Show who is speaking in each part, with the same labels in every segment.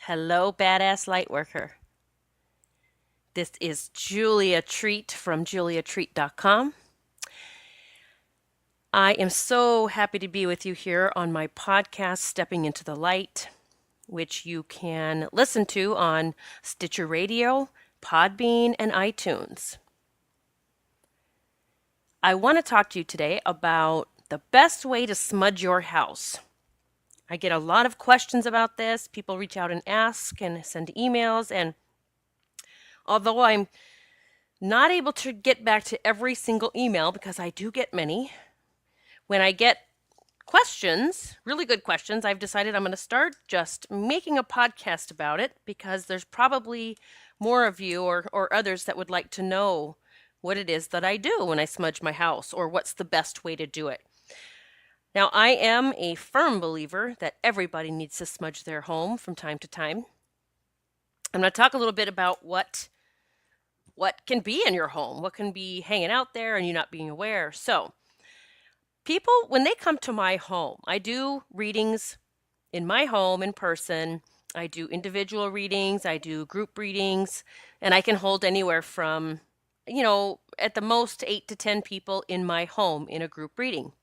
Speaker 1: Hello, badass lightworker. This is Julia Treat from juliatreat.com. I am so happy to be with you here on my podcast, Stepping into the Light, which you can listen to on Stitcher Radio, Podbean, and iTunes. I want to talk to you today about the best way to smudge your house. I get a lot of questions about this. People reach out and ask and send emails, and although I'm not able to get back to every single email because I do get many, when I get questions, really good questions, I've decided I'm going to start just making a podcast about it because there's probably more of you or others that would like to know what it is that I do when I smudge my house or what's the best way to do it. Now, I am a firm believer that everybody needs to smudge their home from time to time. I'm going to talk a little bit about what can be in your home, what can be hanging out there and you not being aware. So, people, when they come to my home, I do readings in my home in person. I do individual readings, I do group readings, and I can hold anywhere from, at the most 8 to 10 people in my home in a group reading.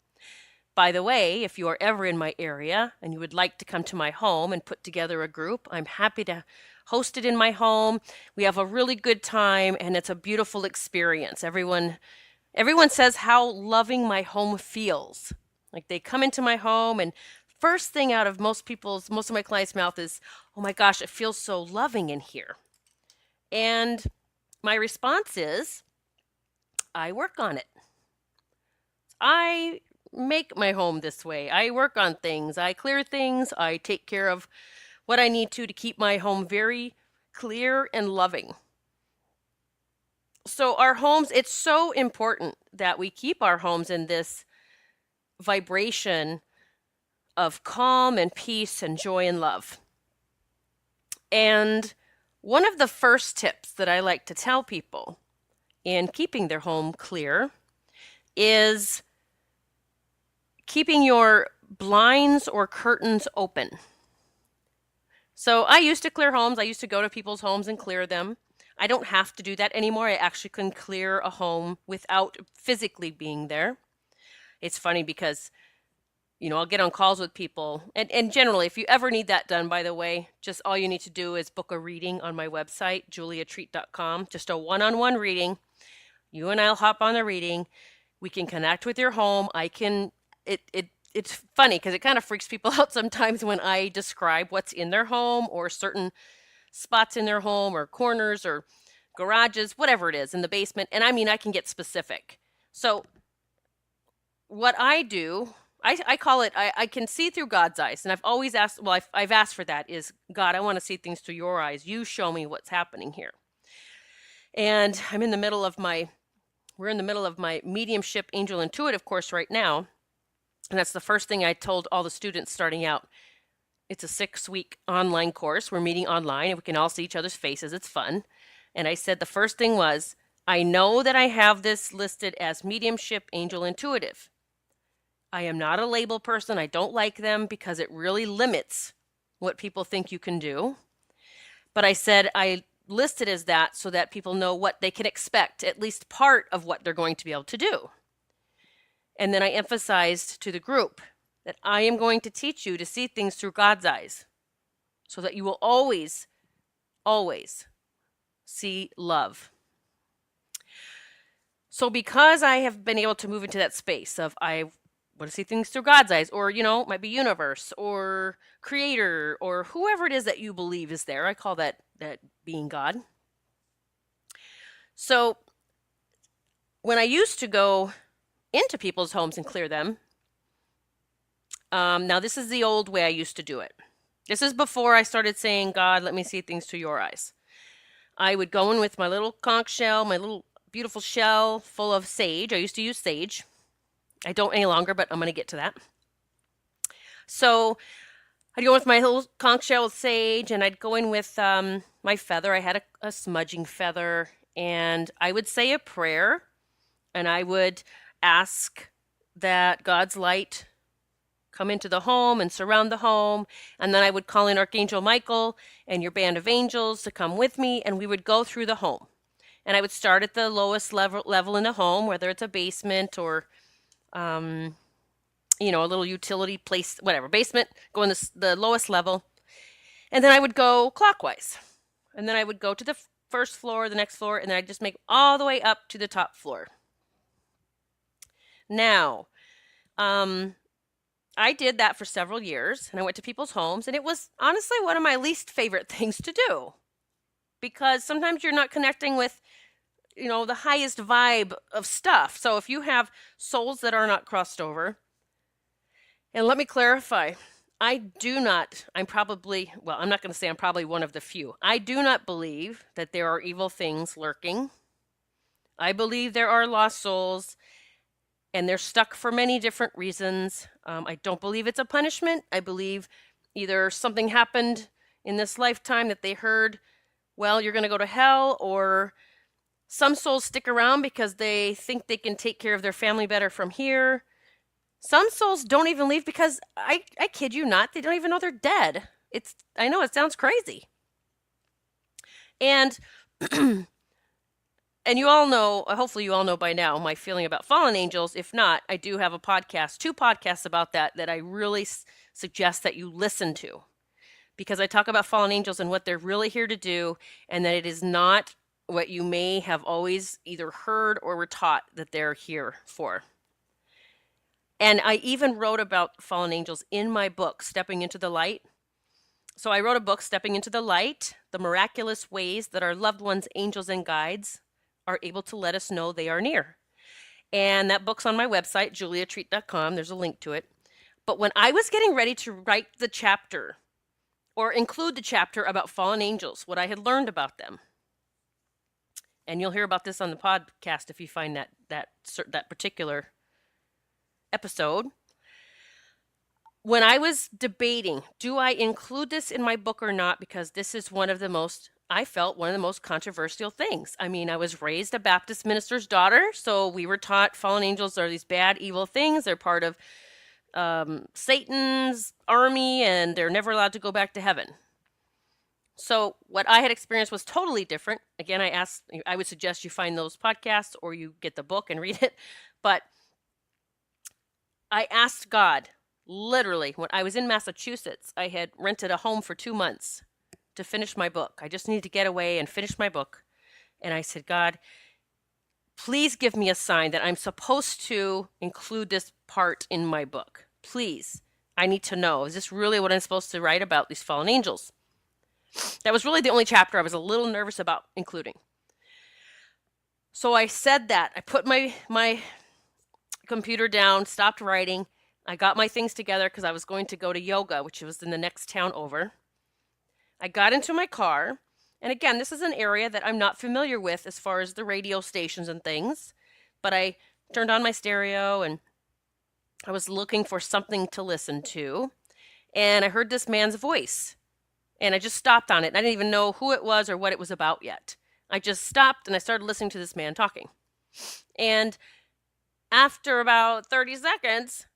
Speaker 1: By the way, if you are ever in my area and you would like to come to my home and put together a group, I'm happy to host it in my home. We have a really good time and it's a beautiful experience. Everyone says how loving my home feels. Like they come into my home and first thing out of most of my clients' mouth is, "Oh my gosh, it feels so loving in here." And my response is, I work on it. I make my home this way. I work on things. I clear things. I take care of what I need to keep my home very clear and loving. So our homes, it's so important that we keep our homes in this vibration of calm and peace and joy and love. And one of the first tips that I like to tell people in keeping their home clear is keeping your blinds or curtains open. So I used to clear homes. I used to go to people's homes and clear them. I don't have to do that anymore. I actually can clear a home without physically being there. It's funny because, I'll get on calls with people. And generally, if you ever need that done, by the way, just all you need to do is book a reading on my website, juliatreat.com. Just a one-on-one reading. You and I'll hop on the reading. We can connect with your home. It's funny because it kind of freaks people out sometimes when I describe what's in their home or certain spots in their home or corners or garages, whatever it is in the basement. And I can get specific. So what I do, I call it, I can see through God's eyes. And I've always asked, well, I've asked for that is, God, I want to see things through your eyes. You show me what's happening here. And we're in the middle of my mediumship angel intuitive course right now. And that's the first thing I told all the students starting out. It's a 6-week online course. We're meeting online and we can all see each other's faces. It's fun. And I said the first thing was, I know that I have this listed as mediumship angel intuitive. I am not a label person. I don't like them because it really limits what people think you can do. But I said I list it as that so that people know what they can expect, at least part of what they're going to be able to do. And then I emphasized to the group that I am going to teach you to see things through God's eyes so that you will always, always see love. So because I have been able to move into that space of I want to see things through God's eyes, or, it might be universe or creator or whoever it is that you believe is there. I call that being God. So when I used to go into people's homes and clear them, now this is the old way I used to do it. This is before I started saying, God, let me see things through your eyes. I would go in with my little conch shell, my little beautiful shell full of sage. I used to use sage. I don't any longer, but I'm going to get to that. So I'd go with my little conch shell with sage, and I'd go in with my feather. I had a smudging feather, and I would say a prayer, and I would ask that God's light come into the home and surround the home. And then I would call in Archangel Michael and your band of angels to come with me, and we would go through the home. And I would start at the lowest level in the home, whether it's a basement or, a little utility place, whatever, basement, go in the lowest level. And then I would go clockwise. And then I would go to the first floor, the next floor, and then I'd just make all the way up to the top floor. Now, I did that for several years, and I went to people's homes, and it was honestly one of my least favorite things to do, because sometimes you're not connecting with, the highest vibe of stuff. So if you have souls that are not crossed over, and let me clarify, I'm probably one of the few. I do not believe that there are evil things lurking. I believe there are lost souls, and they're stuck for many different reasons. I don't believe it's a punishment. I believe either something happened in this lifetime that they heard, well, you're going to go to hell, or some souls stick around because they think they can take care of their family better from here. Some souls don't even leave because, I kid you not, they don't even know they're dead. I know it sounds crazy. And and you all know, hopefully you all know by now, my feeling about fallen angels. If not, I do have two podcasts about that I really suggest that you listen to. Because I talk about fallen angels and what they're really here to do, and that it is not what you may have always either heard or were taught that they're here for. And I even wrote about fallen angels in my book, Stepping into the Light. So I wrote a book, Stepping into the Light, the miraculous ways that our loved ones, angels, and guides are able to let us know they are near. And that book's on my website, juliatreat.com. There's a link to it. But when I was getting ready to write the chapter, or include the chapter about fallen angels, what I had learned about them, and you'll hear about this on the podcast if you find that particular episode. When I was debating, do I include this in my book or not? Because this is one of the most controversial things. I mean, I was raised a Baptist minister's daughter, so we were taught fallen angels are these bad, evil things. They're part of Satan's army, and they're never allowed to go back to heaven. So what I had experienced was totally different. Again, I would suggest you find those podcasts or you get the book and read it. But I asked God, literally, when I was in Massachusetts, I had rented a home for 2 months to finish my book. I just needed to get away and finish my book. And I said, God, please give me a sign that I'm supposed to include this part in my book. Please. I need to know. Is this really what I'm supposed to write about, these fallen angels? That was really the only chapter I was a little nervous about including. So I said that. I put my computer down, stopped writing. I got my things together because I was going to go to yoga, which was in the next town over. I got into my car. And again, this is an area that I'm not familiar with as far as the radio stations and things. But I turned on my stereo and I was looking for something to listen to. And I heard this man's voice. And I just stopped on it. And I didn't even know who it was or what it was about yet. I just stopped and I started listening to this man talking. And after about 30 seconds,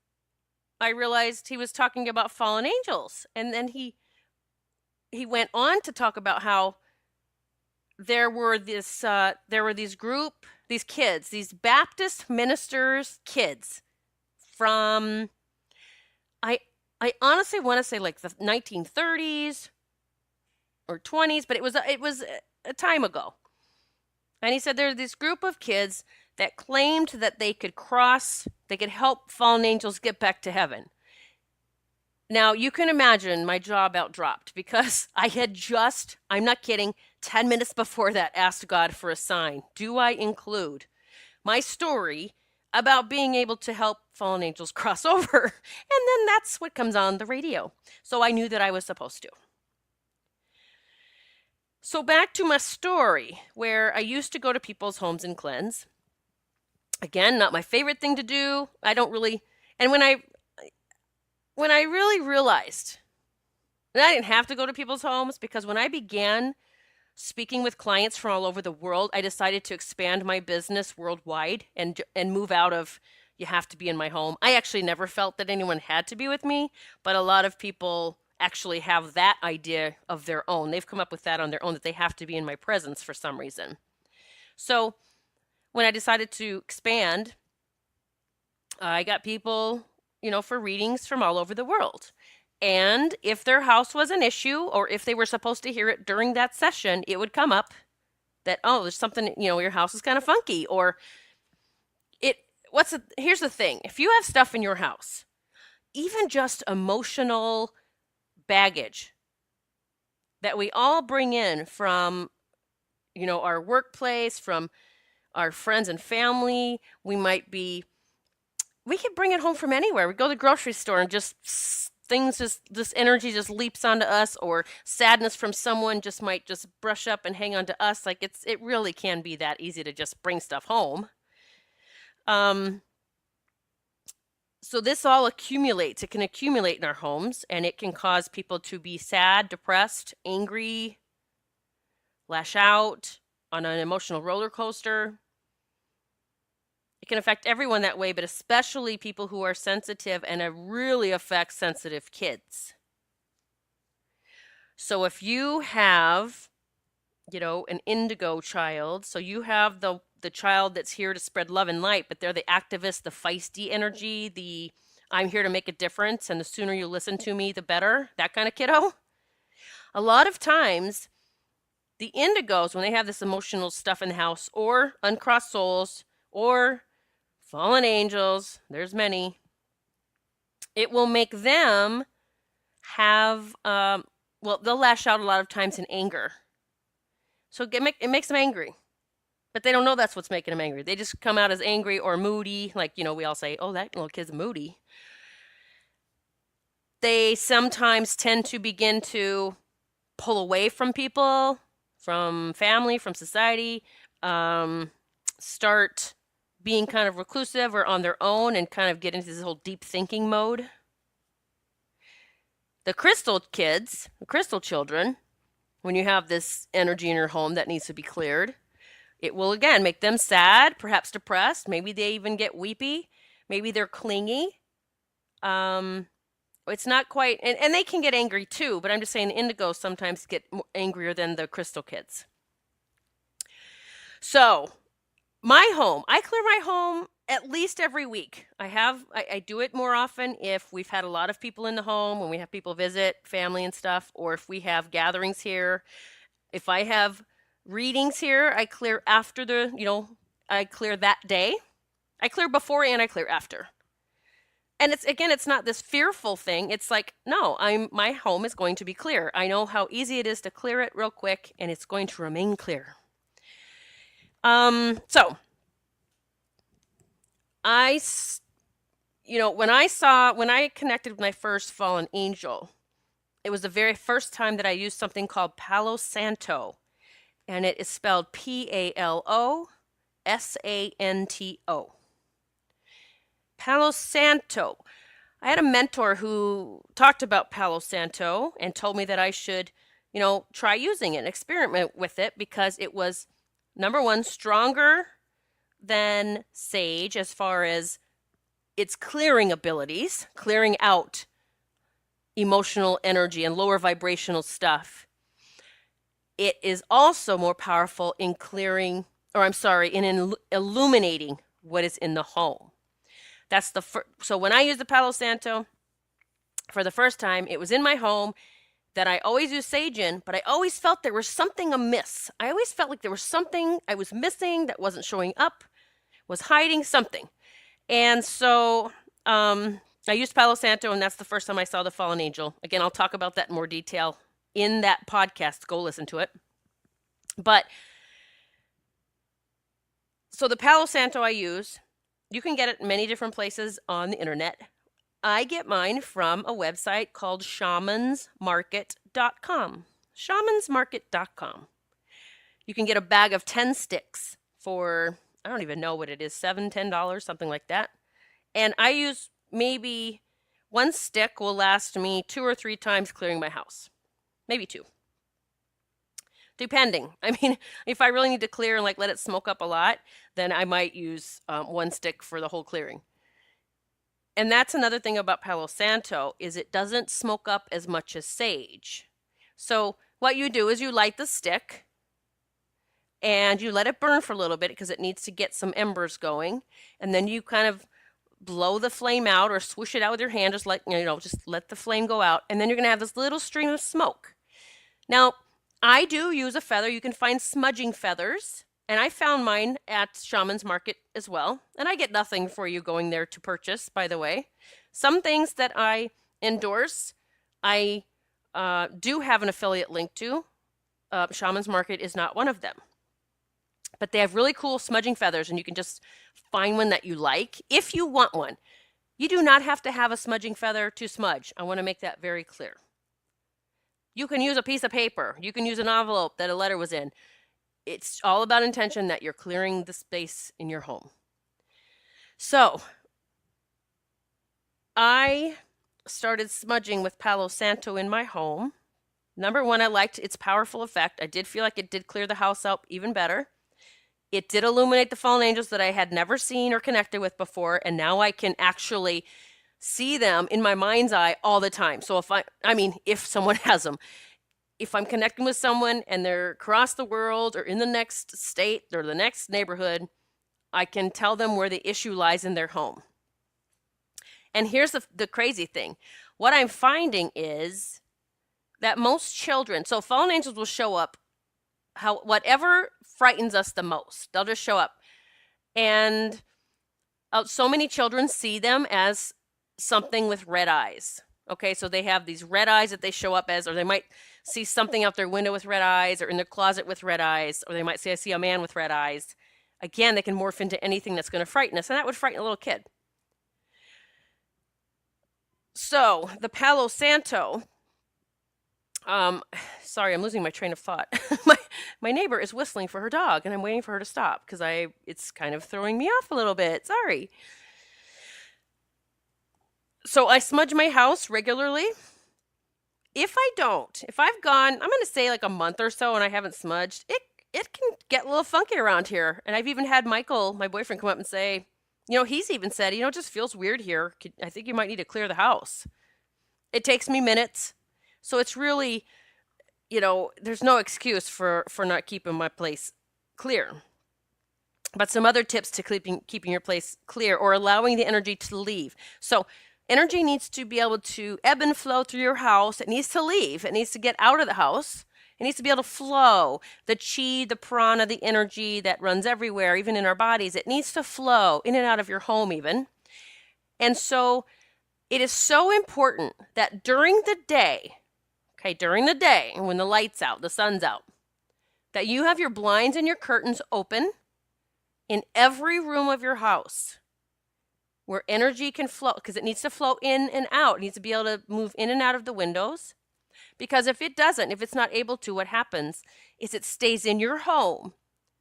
Speaker 1: I realized he was talking about fallen angels. And then he went on to talk about how there were these kids, these Baptist ministers' kids from, I honestly want to say like the 1930s or 20s, but it was a time ago. And he said there's this group of kids that claimed that they could help fallen angels get back to heaven. Now, you can imagine my jaw about dropped because I had I'm not kidding, 10 minutes before that asked God for a sign. Do I include my story about being able to help fallen angels cross over? And then that's what comes on the radio. So I knew that I was supposed to. So back to my story, where I used to go to people's homes and cleanse. Again, not my favorite thing to do. And when I really realized that I didn't have to go to people's homes, because when I began speaking with clients from all over the world, I decided to expand my business worldwide and move out of you have to be in my home. I actually never felt that anyone had to be with me, but a lot of people actually have that idea of their own. They've come up with that on their own, that they have to be in my presence for some reason. So when I decided to expand, I got people, for readings from all over the world. And if their house was an issue, or if they were supposed to hear it during that session, it would come up that, oh, there's something, your house is kind of funky, or here's the thing. If you have stuff in your house, even just emotional baggage that we all bring in from, our workplace, from our friends and family, we could bring it home from anywhere. We go to the grocery store and just this energy just leaps onto us, or sadness from someone might just brush up and hang on to us. Like it really can be that easy to just bring stuff home. So this all accumulates. It can accumulate in our homes, and it can cause people to be sad, depressed, angry, lash out on an emotional roller coaster. It can affect everyone that way, but especially people who are sensitive, and it really affects sensitive kids. So if you have, an indigo child, so you have the child that's here to spread love and light, but they're the activist, the feisty energy, the I'm here to make a difference, and the sooner you listen to me, the better, that kind of kiddo. A lot of times, the indigos, when they have this emotional stuff in the house, or uncrossed souls, or fallen angels, there's many, it will make them have, they'll lash out a lot of times in anger. So it makes them angry. But they don't know that's what's making them angry. They just come out as angry or moody. Like, we all say, oh, that little kid's moody. They sometimes tend to begin to pull away from people, from family, from society, start being kind of reclusive or on their own, and kind of get into this whole deep thinking mode. The crystal kids, the crystal children, when you have this energy in your home that needs to be cleared, it will again make them sad, perhaps depressed. Maybe they even get weepy. Maybe they're clingy. It's not quite, and they can get angry too, but I'm just saying the indigos sometimes get angrier than the crystal kids. So my home, I clear my home at least every week. I do it more often if we've had a lot of people in the home, when we have people visit, family and stuff, or if we have gatherings here. If I have readings here, I clear after I clear that day. I clear before and I clear after. And it's not this fearful thing. It's like, no, my home is going to be clear. I know how easy it is to clear it real quick, and it's going to remain clear. So when I connected with my first fallen angel, it was the very first time that I used something called Palo Santo, and it is spelled Palosanto. Palo Santo. I had a mentor who talked about Palo Santo and told me that I should, try using it, experiment with it, because it was, number one, stronger than sage as far as its clearing abilities, clearing out emotional energy and lower vibrational stuff. It is also more powerful in illuminating what is in the home. That's so when I used the Palo Santo for the first time, it was in my home that I always use sage in, but I always felt there was something amiss. I always felt like there was something I was missing that wasn't showing up, was hiding something. And so I used Palo Santo, and that's the first time I saw the fallen angel. Again, I'll talk about that in more detail in that podcast. Go listen to it. But so the Palo Santo I use, you can get it many different places on the internet. I get mine from a website called shamansmarket.com. Shamansmarket.com. You can get a bag of 10 sticks for, I don't even know what it is, $7, $10, something like that. And I use maybe one stick will last me 2 or 3 times clearing my house. Maybe 2. Depending. I mean, if I really need to clear and let it smoke up a lot, then I might use one stick for the whole clearing. And that's another thing about Palo Santo is it doesn't smoke up as much as sage. So what you do is you light the stick and you let it burn for a little bit because it needs to get some embers going. And then you kind of blow the flame out or swoosh it out with your hand, just like, just let the flame go out. And then you're going to have this little stream of smoke. Now, I do use a feather. You can find smudging feathers. And I found mine at Shaman's Market as well. And I get nothing for you going there to purchase, by the way. Some things that I endorse, I do have an affiliate link to. Shaman's Market is not one of them. But they have really cool smudging feathers, and you can just find one that you like if you want one. You do not have to have a smudging feather to smudge. I want to make that very clear. You can use a piece of paper. You can use an envelope that a letter was in. It's all about intention that you're clearing the space in your home. So I started smudging with Palo Santo in my home. Number one, I liked its powerful effect. I did feel like it did clear the house out even better. It did illuminate the fallen angels that I had never seen or connected with before, and now I can actually see them in my mind's eye all the time. So if someone has them, if I'm connecting with someone and they're across the world or in the next state or the next neighborhood, I can tell them where the issue lies in their home. And here's the crazy thing. What I'm finding is that most children, so fallen angels will show up whatever frightens us the most, they'll just show up. And so many children see them as something with red eyes. Okay, so they have these red eyes that they show up as, or they might see something out their window with red eyes, or in their closet with red eyes, or they might say, I see a man with red eyes. Again, they can morph into anything that's going to frighten us, and that would frighten a little kid. So the Palo Santo, sorry, I'm losing my train of thought. my neighbor is whistling for her dog, and I'm waiting for her to stop because it's kind of throwing me off a little bit. Sorry. So I smudge my house regularly. If I've gone, I'm going to say like a month or so and I haven't smudged, it can get a little funky around here. And I've even had Michael, my boyfriend, come up and say, he's even said, it just feels weird here. I think you might need to clear the house. It takes me minutes. So it's really, there's no excuse for not keeping my place clear. But some other tips to keeping your place clear or allowing the energy to leave. So energy needs to be able to ebb and flow through your house. It needs to leave. It needs to get out of the house. It needs to be able to flow. The chi, the prana, the energy that runs everywhere, even in our bodies, it needs to flow in and out of your home even. And so it is so important that during the day, when the light's out, the sun's out, that you have your blinds and your curtains open in every room of your house where energy can flow, because it needs to flow in and out. It needs to be able to move in and out of the windows. Because if it's not able to, what happens is it stays in your home.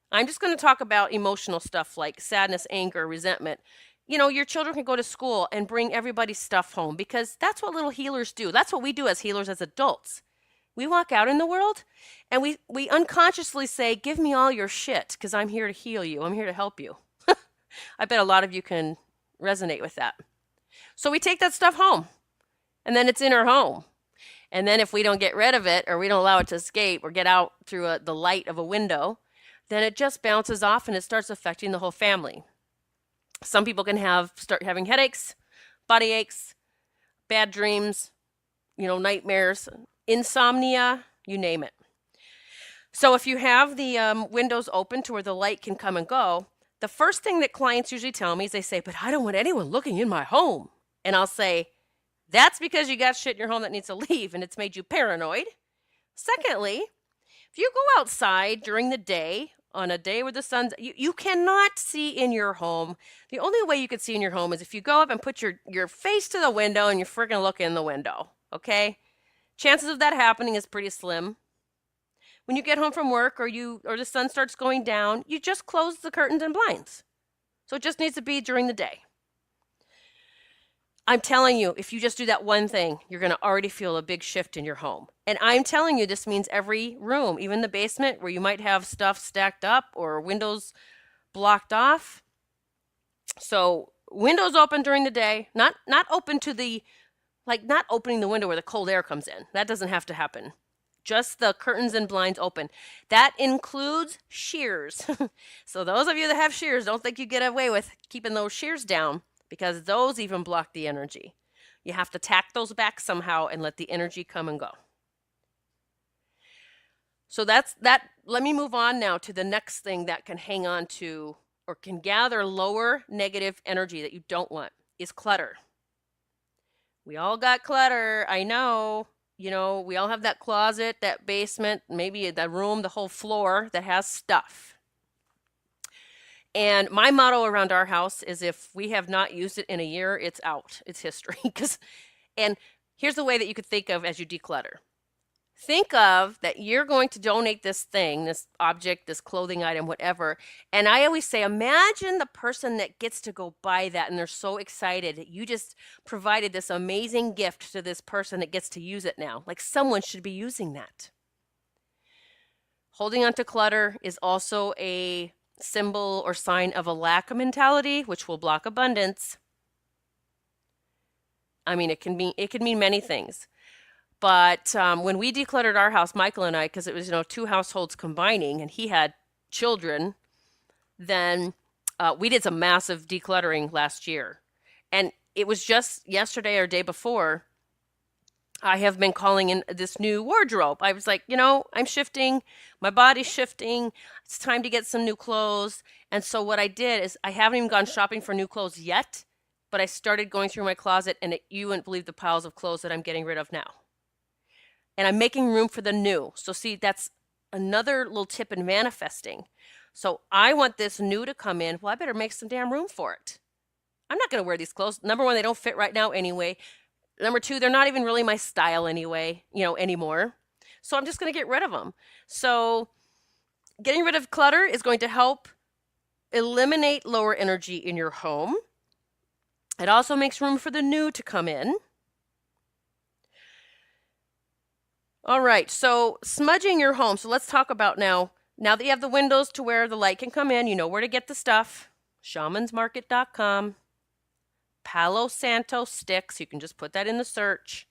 Speaker 1: I'm just going to talk about emotional stuff like sadness, anger, resentment. Your children can go to school and bring everybody's stuff home because that's what little healers do. That's what we do as healers, as adults. We walk out in the world and we unconsciously say, give me all your shit because I'm here to heal you. I'm here to help you. I bet a lot of you can resonate with that. So we take that stuff home and then it's in our home. And then if we don't get rid of it or we don't allow it to escape or get out through the light of a window, then it just bounces off and it starts affecting the whole family. Some people can start having headaches, body aches, bad dreams, nightmares, insomnia, you name it. So if you have the windows open to where the light can come and go, the first thing that clients usually tell me is they say, but I don't want anyone looking in my home. And I'll say, that's because you got shit in your home that needs to leave and it's made you paranoid. Secondly, if you go outside during the day, on a day where the sun's, you cannot see in your home. The only way you could see in your home is if you go up and put your face to the window and you freaking look in the window, okay? Chances of that happening is pretty slim. When you get home from work or the sun starts going down, you just close the curtains and blinds. So it just needs to be during the day. I'm telling you, if you just do that one thing, you're going to already feel a big shift in your home. And I'm telling you, this means every room, even the basement where you might have stuff stacked up or windows blocked off. So windows open during the day, not open to the, like, not opening the window where the cold air comes in. That doesn't have to happen. Just the curtains and blinds open. That includes shears. So those of you that have shears, don't think you get away with keeping those shears down, because those even block the energy. You have to tack those back somehow and let the energy come and go. So that's that. Let me move on now to the next thing that can hang on to or can gather lower negative energy that you don't want is clutter. We all got clutter. I know. You know, we all have that closet, that basement, maybe that room, the whole floor that has stuff. And my motto around our house is if we have not used it in a year, it's out. It's history. And here's the way that you could think of as you declutter. Think of that you're going to donate this thing, this object, this clothing item, whatever. And I always say, imagine the person that gets to go buy that and they're so excited that you just provided this amazing gift to this person that gets to use it now. Like someone should be using that. Holding on to clutter is also a symbol or sign of a lack mentality, which will block abundance. I mean, it can mean many things. But when we decluttered our house, Michael and I, because it was, two households combining and he had children, then we did some massive decluttering last year. And it was just yesterday or day before, I have been calling in this new wardrobe. I was like, I'm shifting, my body's shifting. It's time to get some new clothes. And so what I did is I haven't even gone shopping for new clothes yet, but I started going through my closet and you wouldn't believe the piles of clothes that I'm getting rid of now. And I'm making room for the new. So see, that's another little tip in manifesting. So I want this new to come in. Well, I better make some damn room for it. I'm not going to wear these clothes. Number one, they don't fit right now anyway. Number two, they're not even really my style anyway, anymore. So I'm just going to get rid of them. So getting rid of clutter is going to help eliminate lower energy in your home. It also makes room for the new to come in. All right, so smudging your home. So let's talk about now that you have the windows to where the light can come in, you know where to get the stuff. Shamansmarket.com. Palo Santo sticks. You can just put that in the search.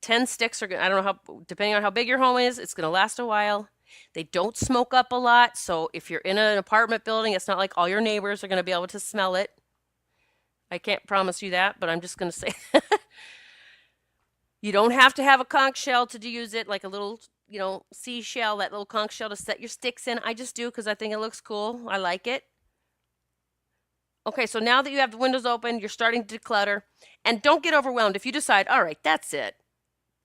Speaker 1: 10 sticks are good. I don't know how, depending on how big your home is, it's going to last a while. They don't smoke up a lot. So if you're in an apartment building, it's not like all your neighbors are going to be able to smell it. I can't promise you that, but I'm just going to say you don't have to have a conch shell to use it, like a little, seashell, that little conch shell to set your sticks in. I just do because I think it looks cool. I like it. Okay, so now that you have the windows open, you're starting to declutter. And don't get overwhelmed if you decide, all right, that's it.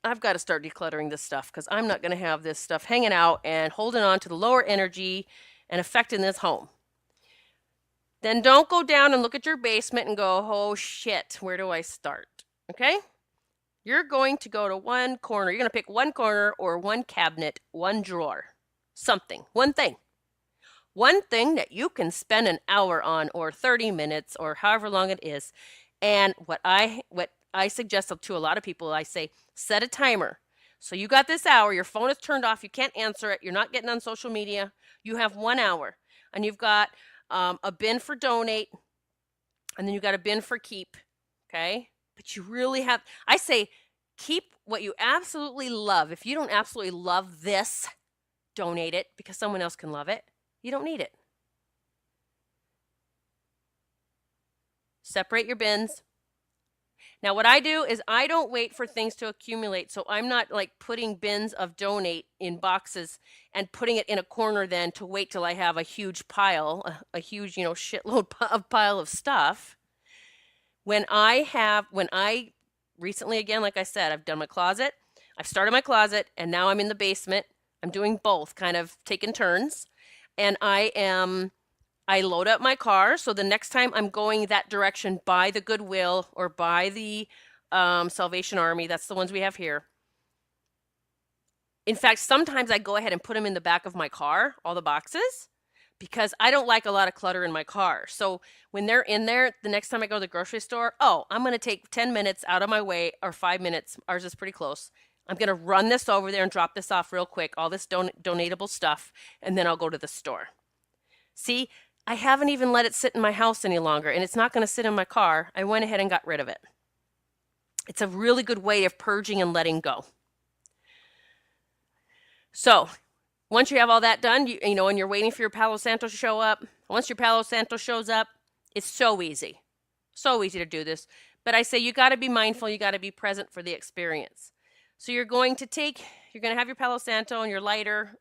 Speaker 1: I've got to start decluttering this stuff because I'm not going to have this stuff hanging out and holding on to the lower energy and affecting this home. Then don't go down and look at your basement and go, oh shit, where do I start? Okay? You're going to go to one corner. You're going to pick one corner or one cabinet, one drawer, something, one thing. One thing that you can spend an hour on or 30 minutes or however long it is. And what I suggest to a lot of people, I say, set a timer. So you got this hour, your phone is turned off, you can't answer it, you're not getting on social media. You have 1 hour and you've got a bin for donate and then you got a bin for keep, okay? But you really have, I say, keep what you absolutely love. If you don't absolutely love this, donate it because someone else can love it. You don't need it. Separate your bins. Now what I do is I don't wait for things to accumulate. So I'm not like putting bins of donate in boxes and putting it in a corner then to wait till I have a huge pile, a huge, shitload of pile of stuff. When I recently, again, like I said, I've done my closet, I've started my closet, and now I'm in the basement. I'm doing both, kind of taking turns. And I load up my car. So the next time I'm going that direction by the Goodwill or by the Salvation Army, that's the ones we have here. In fact, sometimes I go ahead and put them in the back of my car, all the boxes, because I don't like a lot of clutter in my car. So when they're in there, the next time I go to the grocery store, I'm going to take 10 minutes out of my way, or 5 minutes. Ours is pretty close. I'm going to run this over there and drop this off real quick, all this donatable stuff, and then I'll go to the store. See, I haven't even let it sit in my house any longer, and it's not going to sit in my car. I went ahead and got rid of it. It's a really good way of purging and letting go. So once you have all that done, you know, and you're waiting for your Palo Santo to show up, once your Palo Santo shows up, it's so easy. So easy to do this. But I say you got to be mindful. You got to be present for the experience. So you're going to have your Palo Santo and your lighter,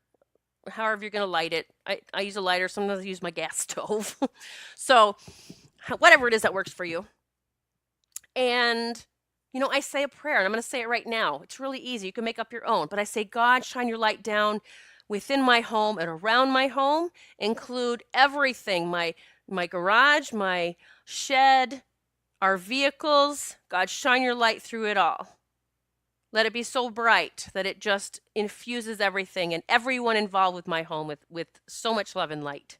Speaker 1: however you're going to light it. I use a lighter. Sometimes I use my gas stove. So whatever it is that works for you. And, you know, I say a prayer, and I'm going to say it right now. It's really easy. You can make up your own. But I say, God, shine your light down within my home and around my home. Include everything, my garage, my shed, our vehicles. God, shine your light through it all. Let it be so bright that it just infuses everything and everyone involved with my home with so much love and light.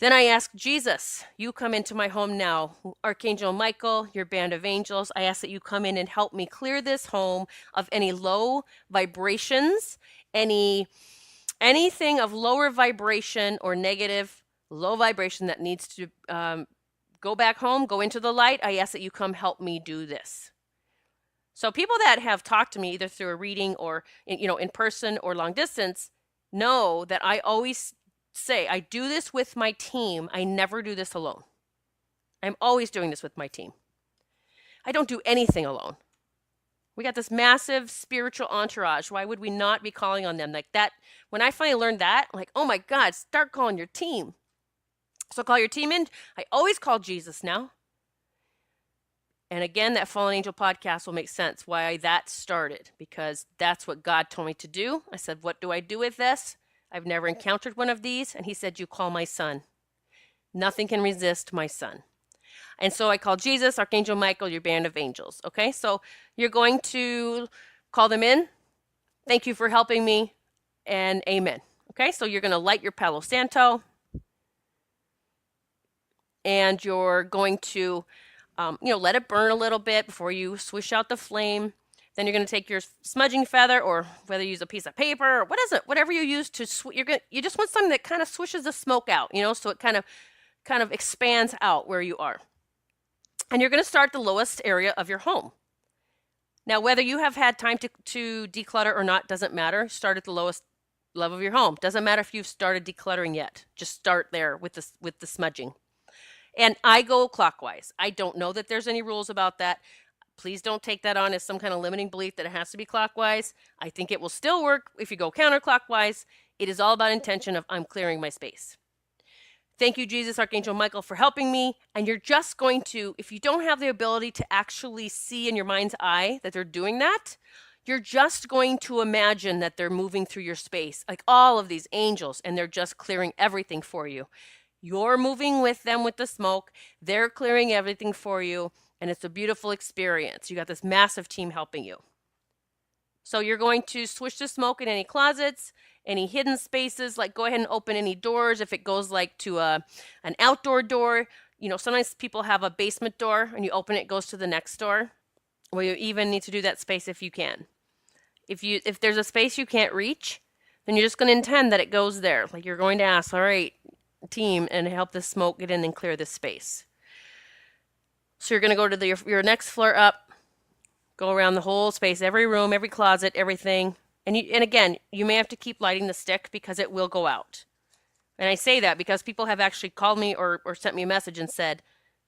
Speaker 1: Then I ask Jesus, you come into my home now. Archangel Michael, your band of angels, I ask that you come in and help me clear this home of any low vibrations, anything of lower vibration or negative low vibration that needs to go back home, go into the light. I ask that you come help me do this. So people that have talked to me either through a reading or in person or long distance know that I always say I do this with my team. I never do this alone. I'm always doing this with my team. I don't do anything alone. We got this massive spiritual entourage. Why would we not be calling on them like that? When I finally learned that, I'm like, oh my God, start calling your team. So call your team in. I always call Jesus now. And again, that Fallen Angel podcast will make sense why that started, because that's what God told me to do. I said, what do I do with this? I've never encountered one of these. And he said, you call my son. Nothing can resist my son. And so I call Jesus, Archangel Michael, your band of angels. Okay, so you're going to call them in. Thank you for helping me, and amen. Okay, so you're going to light your Palo Santo, and you're going to let it burn a little bit before you swish out the flame. Then you're going to take your smudging feather, or whether you use a piece of paper or whatever you use to you just want something that kind of swishes the smoke out, so it kind of expands out where you are. And you're going to start the lowest area of your home. Now, whether you have had time to declutter or not doesn't matter. Start at the lowest level of your home. Doesn't matter if you've started decluttering yet. Just start there with the smudging. And I go clockwise. I don't know that there's any rules about that. Please don't take that on as some kind of limiting belief that it has to be clockwise. I think it will still work if you go counterclockwise. It is all about intention of I'm clearing my space. Thank you, Jesus, Archangel Michael, for helping me. And you're just going to, if you don't have the ability to actually see in your mind's eye that they're doing that, you're just going to imagine that they're moving through your space, like all of these angels, and they're just clearing everything for you. You're moving with them with the smoke. They're clearing everything for you, and it's a beautiful experience. You got this massive team helping you. So you're going to swish the smoke in any closets, any hidden spaces, like go ahead and open any doors. If it goes like to an outdoor door, sometimes people have a basement door and you open it, it goes to the next door. Well, you even need to do that space if you can. If there's a space you can't reach, then you're just going to intend that it goes there. Like you're going to ask, all right, team, and help the smoke get in and clear this space. So you're going to go to your next floor up, go around the whole space, every room, every closet, everything. And again, you may have to keep lighting the stick because it will go out. And I say that because people have actually called me or sent me a message and said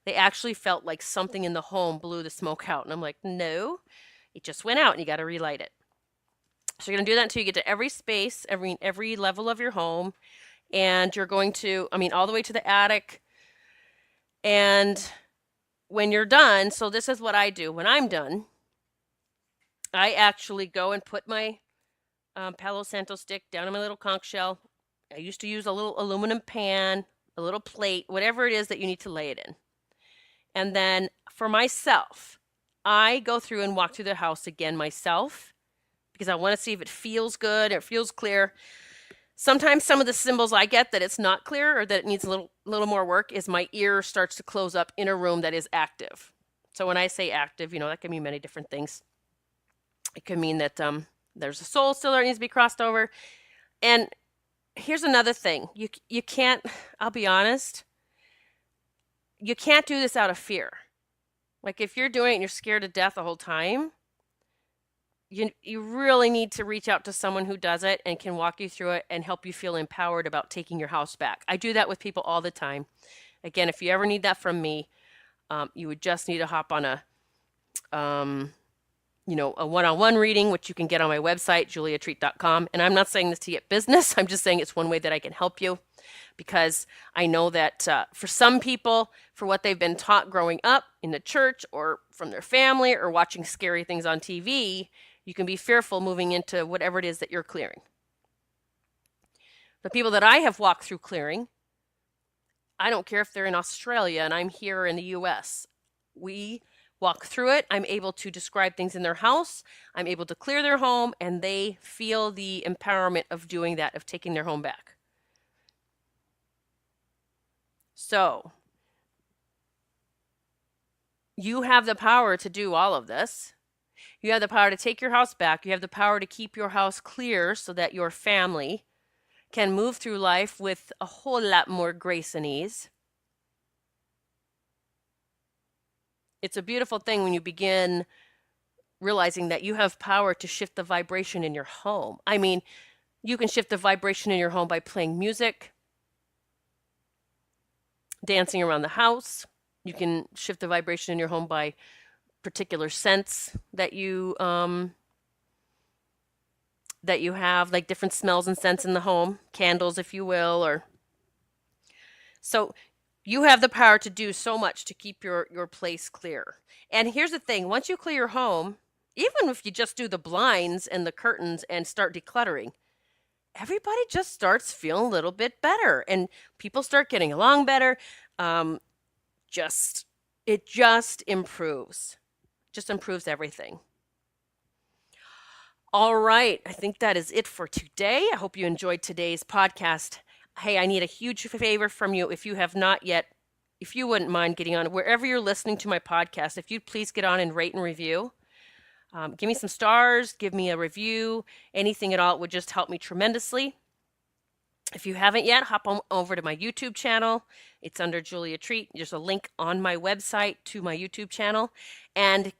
Speaker 1: they actually felt like something in the home blew the smoke out. And I'm like, no, it just went out and you got to relight it. So you're going to do that until you get to every space, every level of your home. And you're going to, all the way to the attic. And when you're done, so this is what I do. When I'm done, I actually go and put my Palo Santo stick down in my little conch shell. I used to use a little aluminum pan, a little plate, whatever it is that you need to lay it in. And then for myself, I go through and walk through the house again myself because I want to see if it feels good, it feels clear. Sometimes some of the symbols I get that it's not clear or that it needs a little more work is my ear starts to close up in a room that is active. So when I say active, that can mean many different things. It could mean that there's a soul still that needs to be crossed over. And Here's another thing. You can't, I'll be honest, you can't do this out of fear. Like if you're doing it and you're scared to death the whole time, you really need to reach out to someone who does it and can walk you through it and help you feel empowered about taking your house back. I do that with people all the time. Again, if you ever need that from me, you would just need to hop on um, a one-on-one reading, which you can get on my website, juliatreat.com. And I'm not saying this to get business. I'm just saying it's one way that I can help you because I know that for some people, for what they've been taught growing up in the church or from their family or watching scary things on TV, you can be fearful moving into whatever it is that you're clearing. The people that I have walked through clearing, I don't care if they're in Australia and I'm here in the US. We walk through it. I'm able to describe things in their house. I'm able to clear their home, and they feel the empowerment of doing that, of taking their home back. So, you have the power to do all of this. You have the power to take your house back. You have the power to keep your house clear so that your family can move through life with a whole lot more grace and ease. It's a beautiful thing when you begin realizing that you have power to shift the vibration in your home. I mean, you can shift the vibration in your home by playing music, dancing around the house. You can shift the vibration in your home by particular scents that you have, like different smells and scents in the home, candles, if you will, or so you have the power to do so much to keep your place clear. And here's the thing, once you clear your home, even if you just do the blinds and the curtains and start decluttering, everybody just starts feeling a little bit better and people start getting along better. It just improves everything. All right, I think that is it for today. I hope you enjoyed today's podcast. Hey, I need a huge favor from you. If you have not yet, if you wouldn't mind getting on wherever you're listening to my podcast, if you'd please get on and rate and review. Give me some stars, give me a review, anything at all. It would just help me tremendously. If you haven't yet, hop on over to my YouTube channel. It's under Julia Treat. There's a link on my website to my YouTube channel. And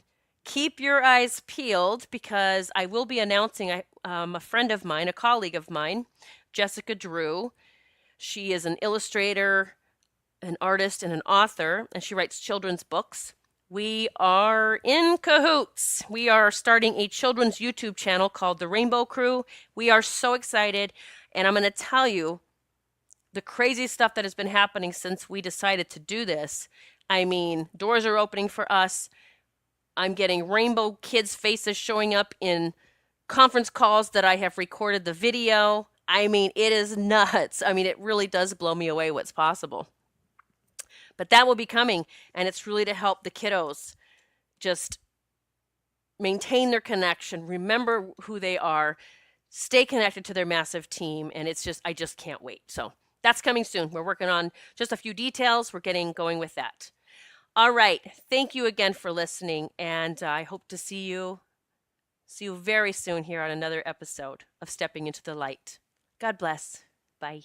Speaker 1: keep your eyes peeled because I will be announcing a friend of mine, a colleague of mine, Jessica Drew. She is an illustrator, an artist, and an author, and she writes children's books. We are in cahoots. We are starting a children's YouTube channel called The Rainbow Crew. We are so excited, and I'm going to tell you the crazy stuff that has been happening since we decided to do this. I mean, doors are opening for us. I'm getting rainbow kids' faces showing up in conference calls that I have recorded the video. I mean, it is nuts. I mean, it really does blow me away what's possible. But that will be coming, and it's really to help the kiddos just maintain their connection, remember who they are, stay connected to their massive team, and I just can't wait. So that's coming soon. We're working on just a few details. We're getting going with that. All right. Thank you again for listening, and I hope to see you very soon here on another episode of Stepping into the Light. God bless. Bye.